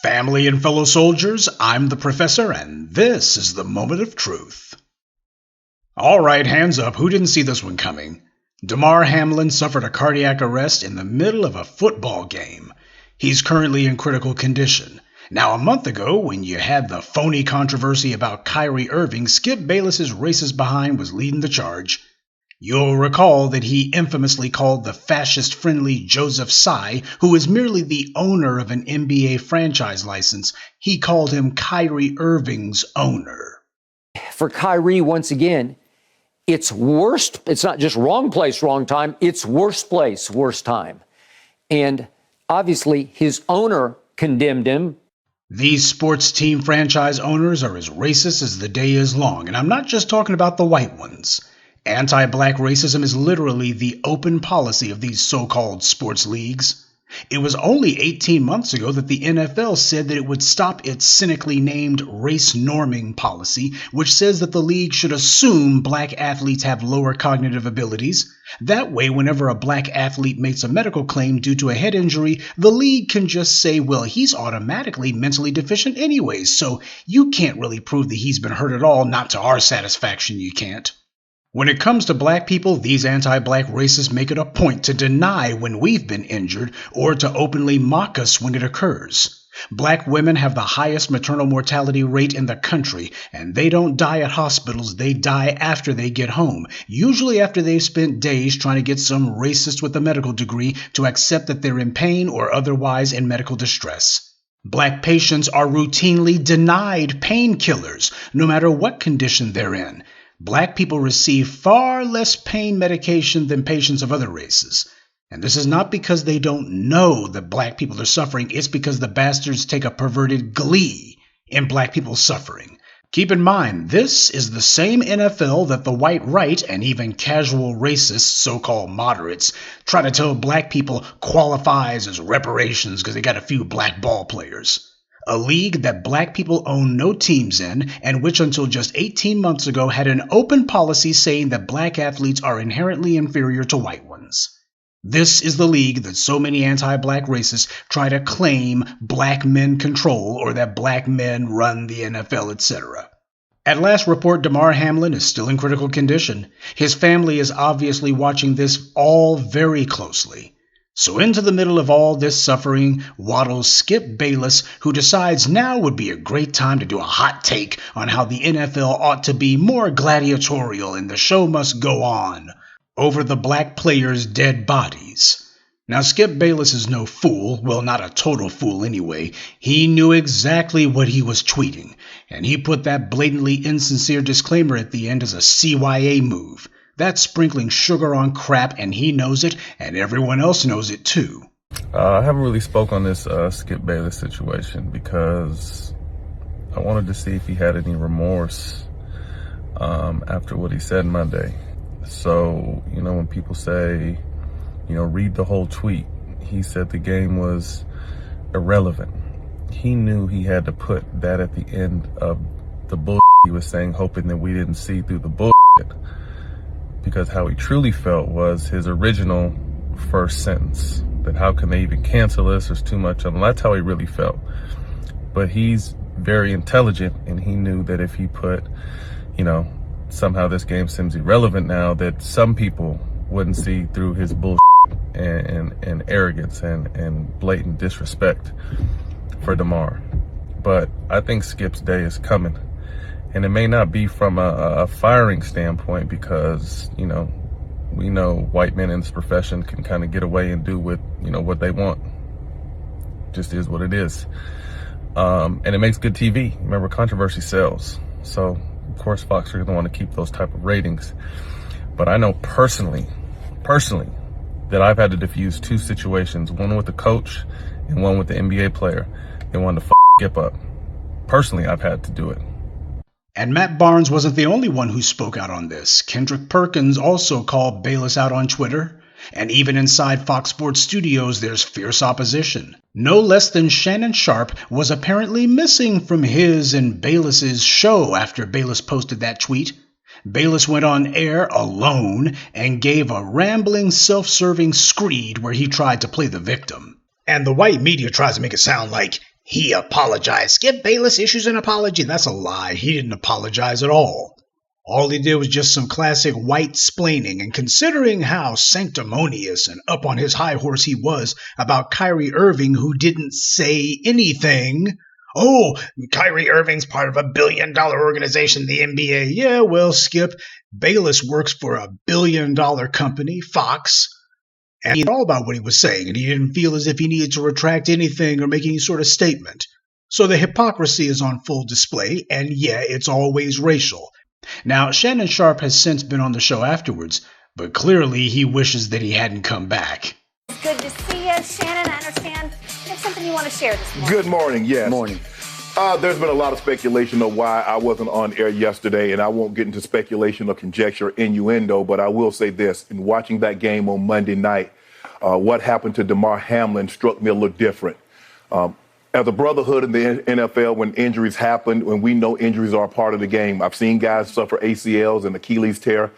Family and fellow soldiers, I'm the professor, and this is the moment of truth. All right, hands up, who didn't see this one coming? Damar Hamlin suffered a cardiac arrest in the middle of a football game. He's currently in critical condition. Now, a month ago, when you had the phony controversy about Kyrie Irving, Skip Bayless's racist behind was leading the charge. You'll recall that he infamously called the fascist-friendly Joseph Tsai, who is merely the owner of an NBA franchise license, he called him Kyrie Irving's owner. For Kyrie, once again, it's worst. It's not just wrong place, wrong time. It's worst place, worst time. And obviously, his owner condemned him. These sports team franchise owners are as racist as the day is long, and I'm not just talking about the white ones. Anti-black racism is literally the open policy of these so-called sports leagues. It was only 18 months ago that the NFL said that it would stop its cynically named race norming policy, which says that the league should assume black athletes have lower cognitive abilities. That way, whenever a black athlete makes a medical claim due to a head injury, the league can just say, well, he's automatically mentally deficient anyways, so you can't really prove that he's been hurt at all, not to our satisfaction you can't. When it comes to black people, these anti-black racists make it a point to deny when we've been injured or to openly mock us when it occurs. Black women have the highest maternal mortality rate in the country, and they don't die at hospitals, they die after they get home, usually after they've spent days trying to get some racist with a medical degree to accept that they're in pain or otherwise in medical distress. Black patients are routinely denied painkillers, no matter what condition they're in. Black people receive far less pain medication than patients of other races. And this is not because they don't know that black people are suffering, it's because the bastards take a perverted glee in black people's suffering. Keep in mind, this is the same NFL that the white right and even casual racists, so-called moderates, try to tell black people qualifies as reparations because they got a few black ball players. A league that black people own no teams in, and which until just 18 months ago had an open policy saying that black athletes are inherently inferior to white ones. This is the league that so many anti-black racists try to claim black men control or that black men run the NFL, etc. At last report, Damar Hamlin is still in critical condition. His family is obviously watching this all very closely. So into the middle of all this suffering waddles Skip Bayless, who decides now would be a great time to do a hot take on how the NFL ought to be more gladiatorial and the show must go on over the black players' dead bodies. Now, Skip Bayless is no fool, well, not a total fool anyway. He knew exactly what he was tweeting, and he put that blatantly insincere disclaimer at the end as a CYA move. That's sprinkling sugar on crap, and he knows it, and everyone else knows it too. I haven't really spoke on this Skip Bayless situation because I wanted to see if he had any remorse after what he said Monday. So, when people say, read the whole tweet, he said the game was irrelevant. He knew he had to put that at the end of the bullshit he was saying, hoping that we didn't see through the bullshit. Because how he truly felt was his original first sentence, that how can they even cancel this? There's too much of them. That's how he really felt. But he's very intelligent, and he knew that if he put, somehow this game seems irrelevant now, that some people wouldn't see through his bullshit and arrogance and blatant disrespect for Damar. But I think Skip's day is coming. And it may not be from a firing standpoint because, we know white men in this profession can kind of get away and do with, what they want. Just is what it is. And it makes good TV. Remember, controversy sells. So, of course, Fox are going to want to keep those type of ratings. But I know personally, that I've had to diffuse two situations, one with the coach and one with the NBA player. They wanted to Skip up. Personally, I've had to do it. And Matt Barnes wasn't the only one who spoke out on this. Kendrick Perkins also called Bayless out on Twitter. And even inside Fox Sports Studios, there's fierce opposition. No less than Shannon Sharpe was apparently missing from his and Bayless's show after Bayless posted that tweet. Bayless went on air alone and gave a rambling, self-serving screed where he tried to play the victim. And the white media tries to make it sound like He apologized. Skip Bayless issues an apology. That's a lie. He didn't apologize at all. All he did was just some classic white splaining, and considering how sanctimonious and up on his high horse he was about Kyrie Irving, who didn't say anything. Oh, Kyrie Irving's part of $1 billion organization, the NBA. Yeah, well, Skip, Bayless works for $1 billion company, Fox. And he knew all about what he was saying, and he didn't feel as if he needed to retract anything or make any sort of statement. So the hypocrisy is on full display, and yeah, it's always racial. Now, Shannon Sharpe has since been on the show afterwards, but clearly he wishes that he hadn't come back. It's good to see you, Shannon. I understand you have something you want to share this morning. Good morning, yes. Good morning. There's been a lot of speculation of why I wasn't on air yesterday, and I won't get into speculation or conjecture or innuendo, but I will say this. In watching that game on Monday night, what happened to Damar Hamlin struck me a little different. As a brotherhood in the NFL, when injuries happen, when we know injuries are a part of the game, I've seen guys suffer ACLs and Achilles tear,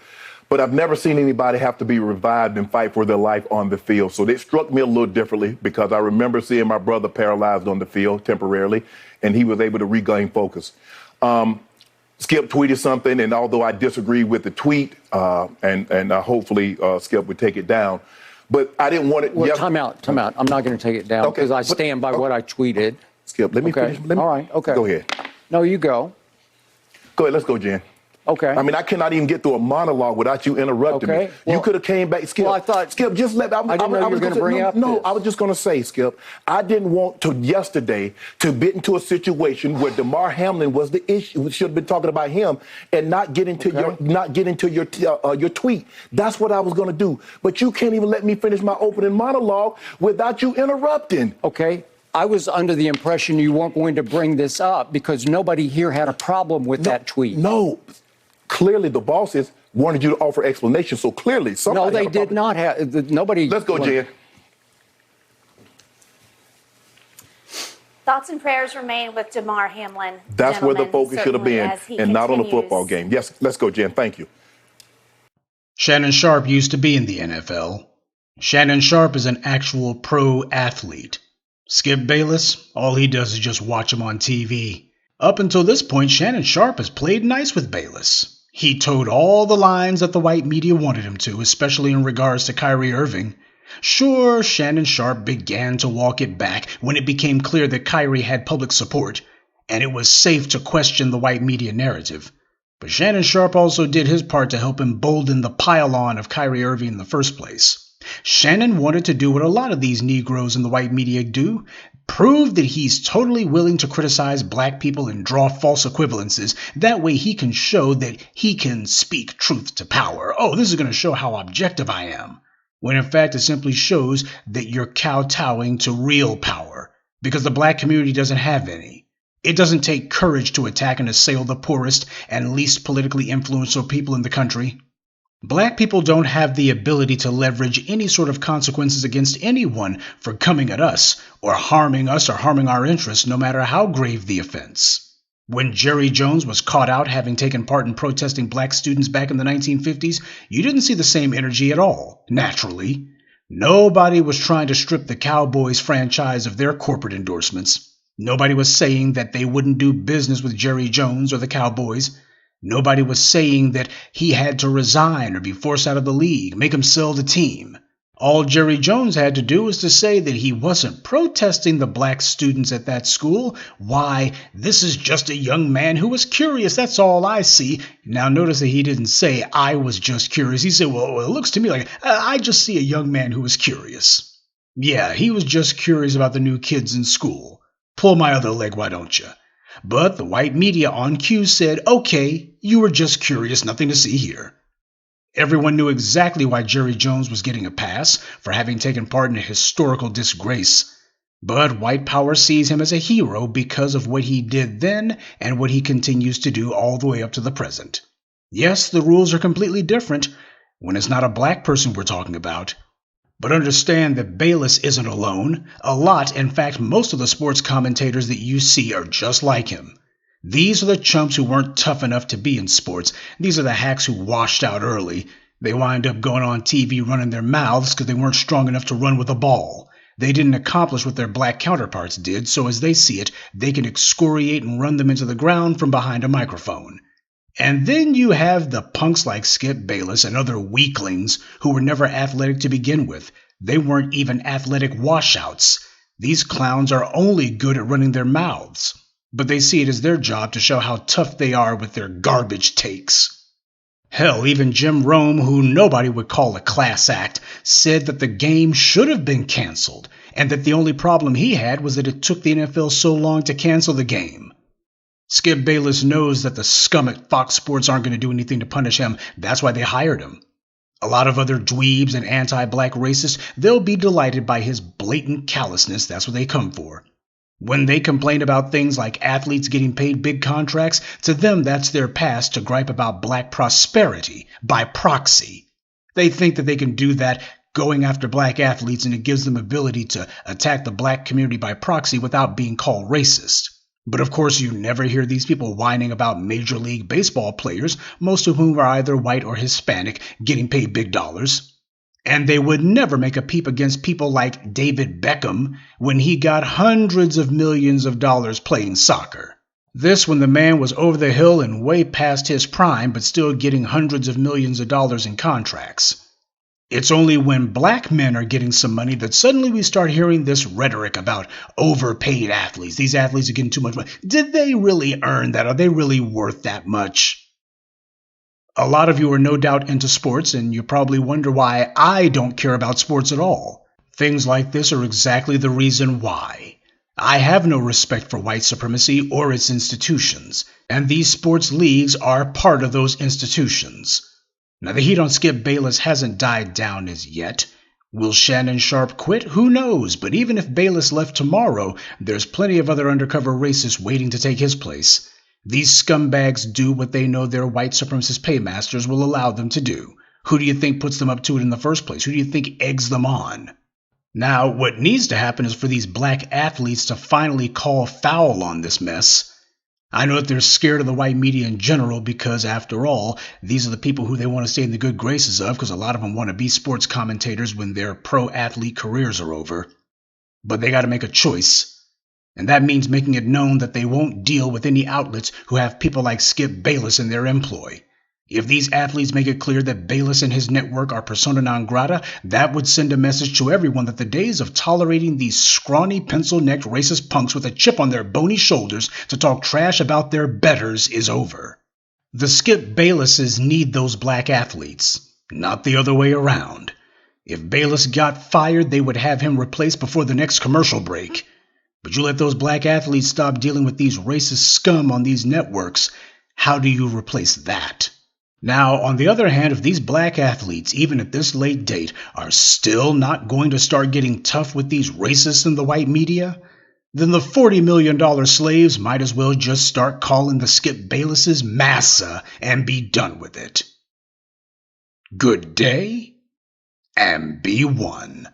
but I've never seen anybody have to be revived and fight for their life on the field. So it struck me a little differently because I remember seeing my brother paralyzed on the field temporarily, and he was able to regain focus. Skip tweeted something, and although I disagree with the tweet, and hopefully Skip would take it down, but I didn't want it. Well, time out. I'm not going to take it down because I stand by what I tweeted. Skip, let me finish. All right, okay. Go ahead. No, you go. Go ahead, let's go, Jen. Okay. I mean, I cannot even get through a monologue without you interrupting me. Well, you could have came back, Skip. Well, I thought, Skip, just let. I didn't know you were going to bring up No, this. I was just going to say, Skip, I didn't want to yesterday to get into a situation where Damar Hamlin was the issue. We should have been talking about him and not get into your tweet. That's what I was going to do. But you can't even let me finish my opening monologue without you interrupting. Okay. I was under the impression you weren't going to bring this up because nobody here had a problem with that tweet. No. Clearly, the bosses wanted you to offer explanation, so clearly somebody. No, they did not have. Nobody. Let's go, Jen. Thoughts and prayers remain with Damar Hamlin. That's where the focus should have been, and not on the football game. Yes, let's go, Jen. Thank you. Shannon Sharpe used to be in the NFL. Shannon Sharpe is an actual pro athlete. Skip Bayless, all he does is just watch him on TV. Up until this point, Shannon Sharpe has played nice with Bayless. He towed all the lines that the white media wanted him to, especially in regards to Kyrie Irving. Sure, Shannon Sharpe began to walk it back when it became clear that Kyrie had public support, and it was safe to question the white media narrative. But Shannon Sharpe also did his part to help embolden the pile-on of Kyrie Irving in the first place. Shannon wanted to do what a lot of these Negroes in the white media do, prove that he's totally willing to criticize black people and draw false equivalences. That way he can show that he can speak truth to power. Oh, this is going to show how objective I am. When in fact it simply shows that you're kowtowing to real power, because the black community doesn't have any. It doesn't take courage to attack and assail the poorest and least politically influential people in the country. Black people don't have the ability to leverage any sort of consequences against anyone for coming at us or harming our interests, no matter how grave the offense. When Jerry Jones was caught out having taken part in protesting black students back in the 1950s, you didn't see the same energy at all, naturally. Nobody was trying to strip the Cowboys franchise of their corporate endorsements. Nobody was saying that they wouldn't do business with Jerry Jones or the Cowboys. Nobody was saying that he had to resign or be forced out of the league, make him sell the team. All Jerry Jones had to do was to say that he wasn't protesting the black students at that school. Why, this is just a young man who was curious, that's all I see. Now notice that he didn't say, I was just curious. He said, well, it looks to me like I just see a young man who was curious. Yeah, he was just curious about the new kids in school. Pull my other leg, why don't you? But the white media on cue said, okay, you were just curious, nothing to see here. Everyone knew exactly why Jerry Jones was getting a pass for having taken part in a historical disgrace. But white power sees him as a hero because of what he did then and what he continues to do all the way up to the present. Yes, the rules are completely different when it's not a black person we're talking about. But understand that Bayless isn't alone. A lot, in fact, most of the sports commentators that you see are just like him. These are the chumps who weren't tough enough to be in sports. These are the hacks who washed out early. They wind up going on TV running their mouths because they weren't strong enough to run with a ball. They didn't accomplish what their black counterparts did, so as they see it, they can excoriate and run them into the ground from behind a microphone. And then you have the punks like Skip Bayless and other weaklings who were never athletic to begin with. They weren't even athletic washouts. These clowns are only good at running their mouths, but they see it as their job to show how tough they are with their garbage takes. Hell, even Jim Rome, who nobody would call a class act, said that the game should have been canceled, and that the only problem he had was that it took the NFL so long to cancel the game. Skip Bayless knows that the scum at Fox Sports aren't going to do anything to punish him. That's why they hired him. A lot of other dweebs and anti-black racists, they'll be delighted by his blatant callousness. That's what they come for. When they complain about things like athletes getting paid big contracts, to them that's their pass to gripe about black prosperity by proxy. They think that they can do that going after black athletes, and it gives them ability to attack the black community by proxy without being called racist. But of course you never hear these people whining about Major League Baseball players, most of whom are either white or Hispanic, getting paid big dollars. And they would never make a peep against people like David Beckham when he got hundreds of millions of dollars playing soccer. This when the man was over the hill and way past his prime, but still getting hundreds of millions of dollars in contracts. It's only when black men are getting some money that suddenly we start hearing this rhetoric about overpaid athletes. These athletes are getting too much money. Did they really earn that? Are they really worth that much? A lot of you are no doubt into sports, and you probably wonder why I don't care about sports at all. Things like this are exactly the reason why. I have no respect for white supremacy or its institutions, and these sports leagues are part of those institutions. Now, the heat on Skip Bayless hasn't died down as yet. Will Shannon Sharpe quit? Who knows? But even if Bayless left tomorrow, there's plenty of other undercover racists waiting to take his place. These scumbags do what they know their white supremacist paymasters will allow them to do. Who do you think puts them up to it in the first place? Who do you think eggs them on? Now, what needs to happen is for these black athletes to finally call foul on this mess. I know that they're scared of the white media in general because, after all, these are the people who they want to stay in the good graces of, because a lot of them want to be sports commentators when their pro-athlete careers are over. But they got to make a choice. And that means making it known that they won't deal with any outlets who have people like Skip Bayless in their employ. If these athletes make it clear that Bayless and his network are persona non grata, that would send a message to everyone that the days of tolerating these scrawny, pencil-necked racist punks with a chip on their bony shoulders to talk trash about their betters is over. The Skip Baylesses need those black athletes, not the other way around. If Bayless got fired, they would have him replaced before the next commercial break. But you let those black athletes stop dealing with these racist scum on these networks, how do you replace that? Now, on the other hand, if these black athletes, even at this late date, are still not going to start getting tough with these racists in the white media, then the $40 million slaves might as well just start calling the Skip Baylesses massa and be done with it. Good day, and be one.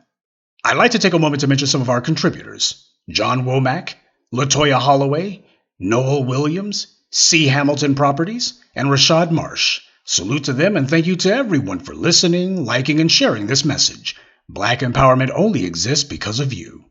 I'd like to take a moment to mention some of our contributors. John Womack, LaToya Holloway, Noel Williams, C. Hamilton Properties, and Rashad Marsh. Salute to them and thank you to everyone for listening, liking, and sharing this message. Black empowerment only exists because of you.